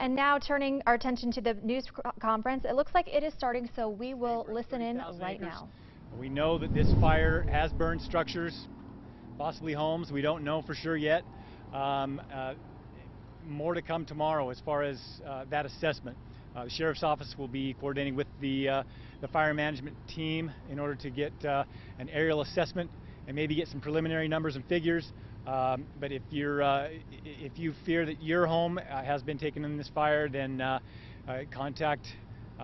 And now turning our attention to the news conference, it looks like it is starting, so we will listen in right now. We know that this fire has burned structures, possibly homes. We don't know for sure yet. More to come tomorrow as far as that assessment. The Sheriff's Office will be coordinating with the fire management team in order to get an aerial assessment and maybe get some preliminary numbers and figures. But if you fear that your home has been taken in this fire, then contact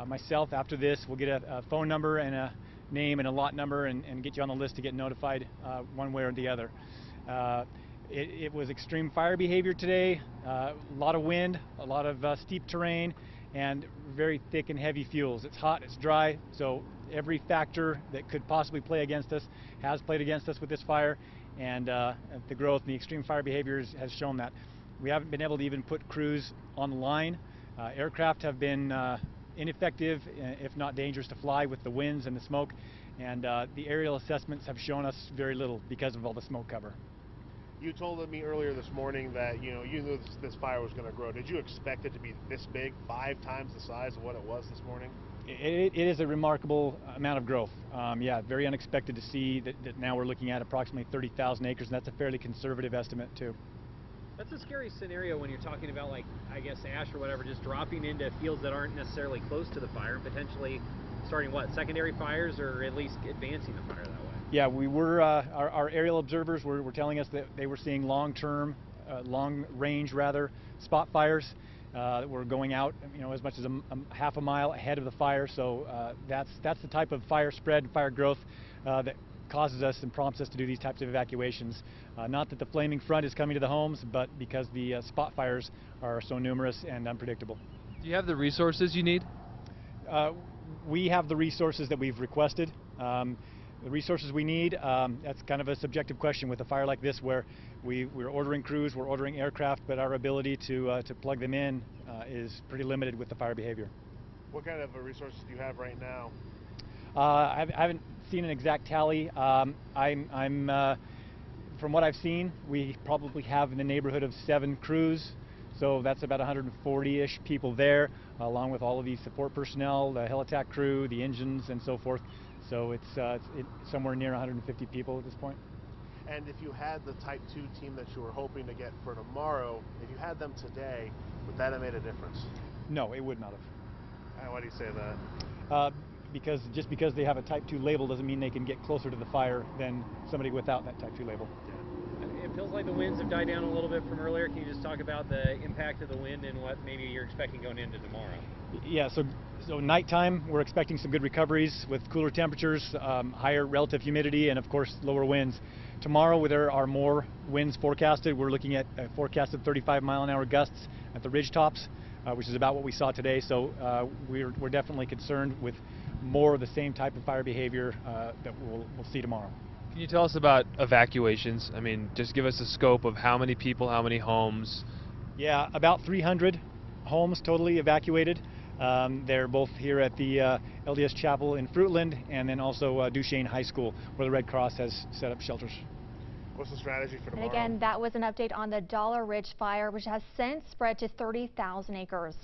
myself after this. We'll get a phone number and a name and a lot number and get you on the list to get notified one way or the other. It was extreme fire behavior today, a lot of wind, a lot of steep terrain, and very thick and heavy fuels. It's hot, it's dry, so every factor that could possibly play against us has played against us with this fire, and the growth and the extreme fire behaviors has shown that. We haven't been able to even put crews on the line. Aircraft have been ineffective, if not dangerous to fly with the winds and the smoke, and the aerial assessments have shown us very little because of all the smoke cover. You told me earlier this morning that you knew this fire was going to grow. Did you expect it to be this big, 5 times the size of what it was this morning? It is a remarkable amount of growth. Yeah, very unexpected to see that now we're looking at approximately 30,000 acres, and that's a fairly conservative estimate too. That's a scary scenario when you're talking about, like, I guess ash or whatever, just dropping into fields that aren't necessarily close to the fire and potentially starting secondary fires, or at least advancing the fire that way. Yeah, we were, our aerial observers were telling us that they were seeing long range spot fires that were going out, as much as a half a mile ahead of the fire. So that's the type of fire spread, fire growth that causes us and prompts us to do these types of evacuations. Not that the flaming front is coming to the homes, but because the spot fires are so numerous and unpredictable. Do you have the resources you need? We have the resources that we've requested. The resources we need, that's kind of a subjective question with a fire like this, where we're ordering crews, we're ordering aircraft, but our ability to plug them in is pretty limited with the fire behavior. What kind of resources do you have right now? I haven't seen an exact tally. From what I've seen, we probably have in the neighborhood of 7 crews. So that's about 140-ish people there, along with all of these support personnel, the helitack crew, the engines, and so forth. So it's somewhere near 150 people at this point. And if you had the Type 2 team that you were hoping to get for tomorrow, if you had them today, would that have made a difference? No, it would not have. Why do you say that? Just because they have a Type 2 label doesn't mean they can get closer to the fire than somebody without that Type 2 label. It feels like the winds have died down a little bit from earlier. Can you just talk about the impact of the wind and what maybe you're expecting going into tomorrow? Yeah, so nighttime we're expecting some good recoveries with cooler temperatures, higher relative humidity, and of course lower winds. Tomorrow there are more winds forecasted. We're looking at forecasted 35-mile-an-hour gusts at the ridge tops, which is about what we saw today. So we're definitely concerned with more of the same type of fire behavior that we'll see tomorrow. Can you tell us about evacuations? I mean, just give us a scope of how many people, how many homes. Yeah, about 300 homes totally evacuated. They're both here at the LDS Chapel in Fruitland, and then also Duchesne High School, where the Red Cross has set up shelters. What's the strategy for tomorrow? And again, that was an update on the Dollar Ridge fire, which has since spread to 30,000 acres.